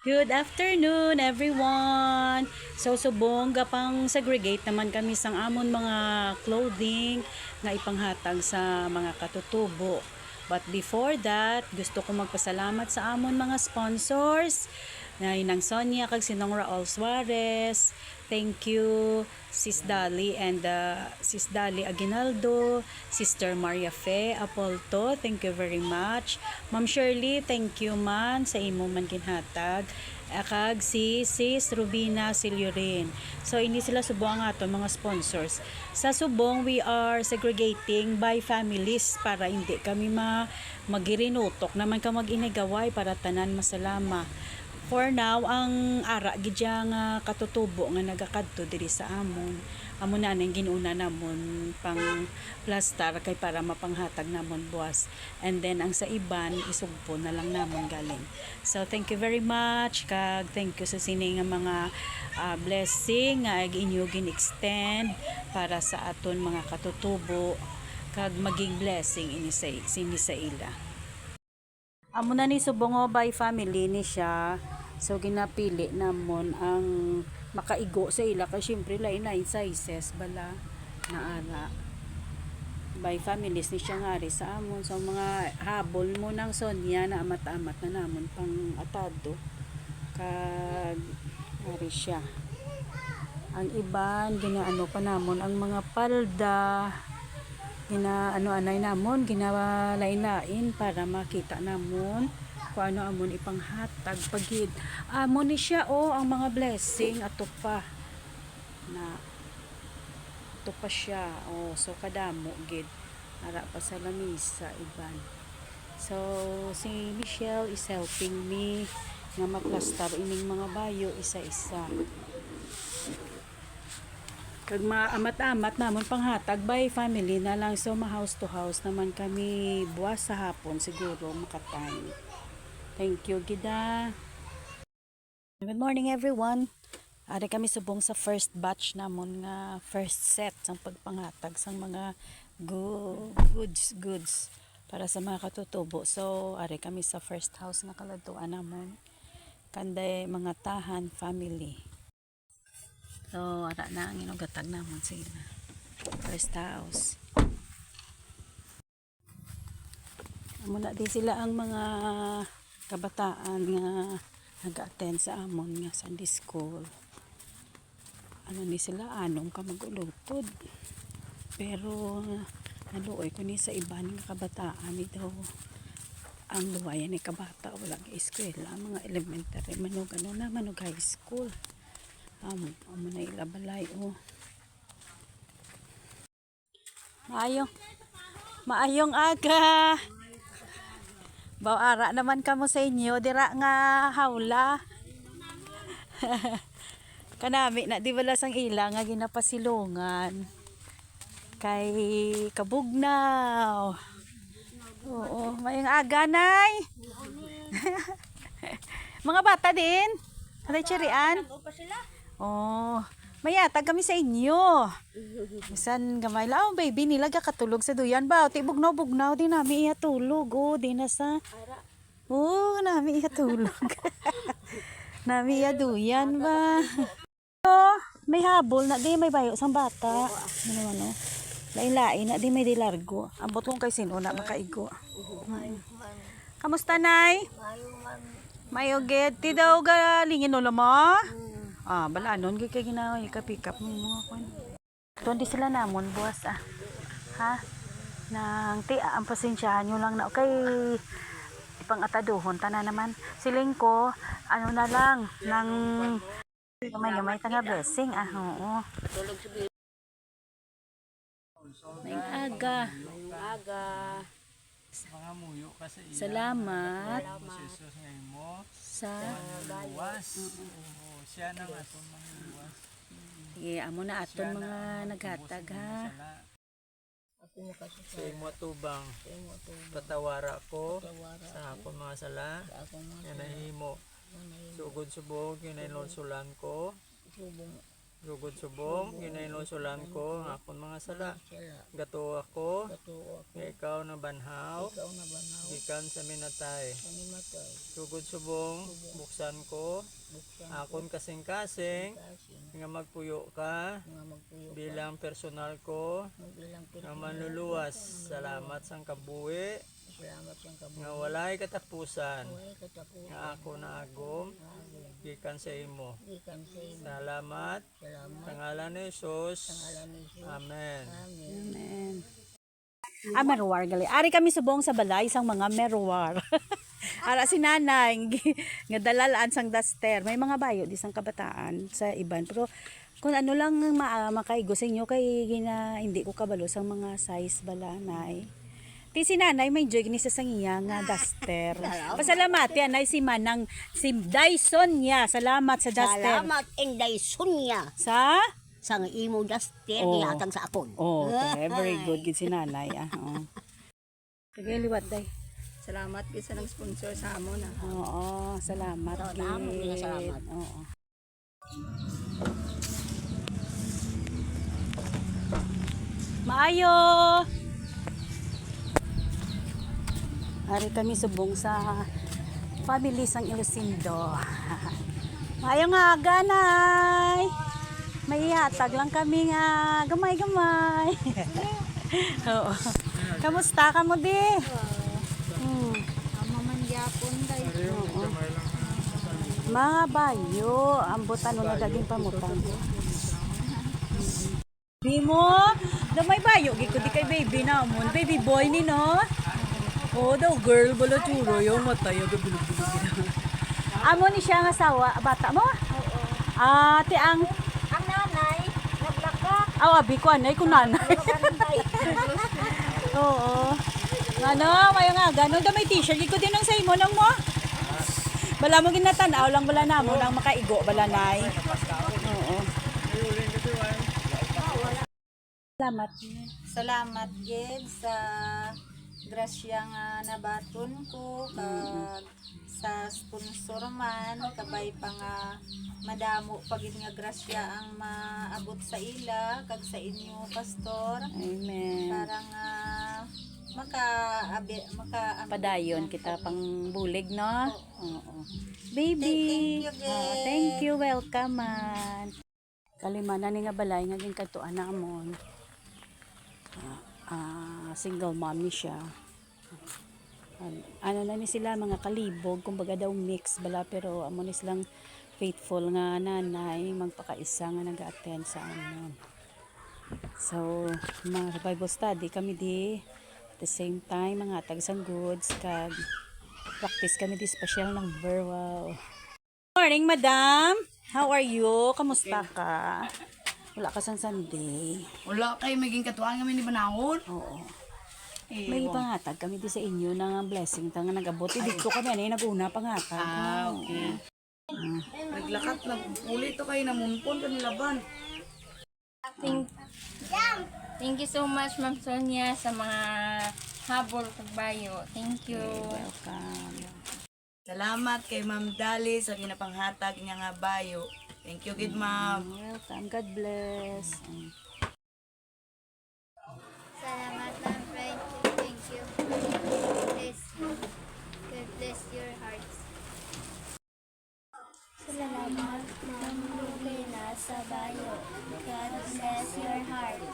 Good afternoon, everyone! So, subong gapang segregate naman kami sang amon mga clothing nga ipanghatag sa mga katutubo. But before that, gusto ko magpasalamat sa amon mga sponsors na inang Sonia kag sinong Raul Suarez. Thank you, Sis Dali and Sis Dali Aguinaldo, Sister Maria Fe Apolto, thank you very much. Ma'am Shirley, thank you man sa imo man ginhatag. Kag si Sis Rubina Siliorin. So ini sila subong ang aton mga sponsors. Sa subong we are segregating by families para hindi kami magirinutok naman ka mag-inigaway para tanan masalama. For now, ang ara gidya nga katutubo nga nagakadto diri sa amon. Amo na nang ginuna namon pang plastar kay para mapanghatag namon buwas. And then ang sa iban isugpo na lang namon galing. So thank you very much kag thank you sa sini nga mga blessing nga inyo gin-extend para sa aton mga katutubo kag maging blessing ini sa ila. Amo na ni subongo by family ni siya. So ginapili namon ang makaigo sa ila kay syempre lain na sizes bala na ara. By families ni siya ngari sa amon. So mga habol mo ng Sonia na amat-amat na namon pang atado. Kag ngari siya. Ang iban ginaano pa namon ang mga palda ginaano-anay namon ginalain-lain para makita namon kung ano amon ipanghatag pagid amon ni siya ang mga blessing ato pa na ato pa siya so kadamo gid ara pa sa lamisa iban. So si Michelle is helping me nga maplastar ining mga bayo isa-isa kag maamat-amat namon panghatag by family na lang. So ma-house to house naman kami buwas sa hapon siguro makatime. Thank you gida. Good morning everyone. Ari kami subong sa first batch namon nga first set sang pagpanghatag sang mga goods para sa mga katutubo. So ari kami sa first house nga kaladuan namon kanday mga tahan family. So, ara na ang inugatag namon sila. First house. Muna din sila ang mga kabataan nga nag-attend sa amon nga Sunday school. Ano ni sila anong ka magulutod. Pero naluoy ko ni sa iban nga kabataan ito. Ang luwayan ni kabata wala nga eskwela, mga elementary manog ano na manog high school. Amo na ilabalay Maayong aga. Bawara naman kamo sa inyo dira nga hawla. Kanami na di bala sang ila nga ginapasilungan. Kay kabugnaw. Oo, maayong aga nay. Mga bata din. Ano chirian? Mayatag kami sa inyo. Bisan gamay lang baby nila katulog sa duyan ba? Ti bugnaw din nami iya tulog di na sa. Nami iya tulog. Nami iya duyan ba? May habol na di may bayo sang bata. Ano? Lain-lain na di may dilargo. Ambot kong kay sino na makaigo. Kamusta nay? Mayo ged ti daw galingin no mo? Bala nun kay ginawa pick up mo mga kwan. Tuon di sila namon buwas Ha? Nang ang pasensyahan nyo lang na kay ipang-ataduhon tanan naman. Siling ko ano na lang nang gamay tanga blessing oo. May aga. Mga muyo kasi Salamat sa luwas. Siya na nga itong mga luwas. amo na aton mga naghatag ha. Sa imo tubang patawara ko sa akong mga sala yan na himo sugod subog yun ay lonsulan ko Sugod subong, ginainusulan ko ang akong mga sala. Gato ako, nga ikaw na banhaw, gikan sa minatay. Sugod subong, buksan ko, akon kasing-kasing, nga magpuyo ka, bilang personal ko, nga manluluwas. Salamat sang kabuhi, nga walay katapusan, nga ako na agom, gikan sa imo. Salamat. Sa ngalan ni Jesus. Amen. Amen. Merwar gali. Ari kami subong sa balay sang mga merwar. Ara si nanay nga dalalaan sang duster. May mga bayo di sang kabataan sa iban. Pero kung ano lang makaigo sa inyo kay hindi ko kabalo sang mga size balanay. Ti si nanay may joy ni sa sangiya nga duster. Pasalamat yan ay si Manang si Dyson niya. Salamat sa duster. Salamat Inday Sunya Sa sang imo duster Oh. niatang sa akon. Oh, okay. Very good gid si nanay. Oh. Sige, liwat day. Salamat gid sa nag-sponsor sa amon. Oo, salamat. Salamat, gid. salamat. Oo. Maayo. Ari kami subong sa family sang Ilocindo. Maayo nga ganay. May hatag lang kami nga gamay-gamay. Oo. Kamusta ka mo di? Maman gyapon day. Mga bayo, ambutan na daging pamutang. Di mo, may bayo, giko di kay baby namon. Baby boy ni no? Oh, daw girl, bala churo, yung matay, bilog-bilog. Amo ni siya nga asawa, bata mo? Oo. Ate ang Nanay, naglaka. awabi ko anay kung nanay. Oo. Ano, mayo nga, ganun da may t-shirt, giko din ang sa imo nang mo. Bala mo ginatanaw lang bala namo nang makaigo bala nay. Oo. Salamat. Salamat gid sa grasya nga nabaton ko kag sa sponsor man kabay pa nga madamo pagid nga grasya ang maabot sa ila kag sa inyo pastor Amen. para nga maka Padayon kita pang bulig no. Oo. Baby. Thank you, Oh, thank you. Welcome man. Kalimana ni nga balay nga ging katuan namon. Single mom ni siya. Ano na ni sila mga kalibog kumbaga daw mix bala pero amo ni silang faithful nga nanay magpakaisa nga nag-attend sa amon. So, mga Bible study kami di at the same time mga tagsang goods kag practice kami di special number. Wow. Morning, madam. How are you? Kamusta ka? Wala ka sang Sunday. Wala kayo maging katuan kami ni Banahon. Oo. May pangatag kami di sa inyo ng blessing tanga nag-abot. Dito kami ano nag-una pangatag. Okay. Naglakat, nagpuli to kayo namumpon ka nilaban. Thank you so much, Ma'am Sonia, sa mga habol kagbayo. Thank you. Welcome. Salamat kay Ma'am Dali sa ginapanghatag niya nga bayo. Thank you, good ma'am. Welcome. God bless. Salamat, Ma'am Fred. Thank you. God bless you. God bless your hearts. Salamat, Ma'am Lubina sa bayo. God bless your heart.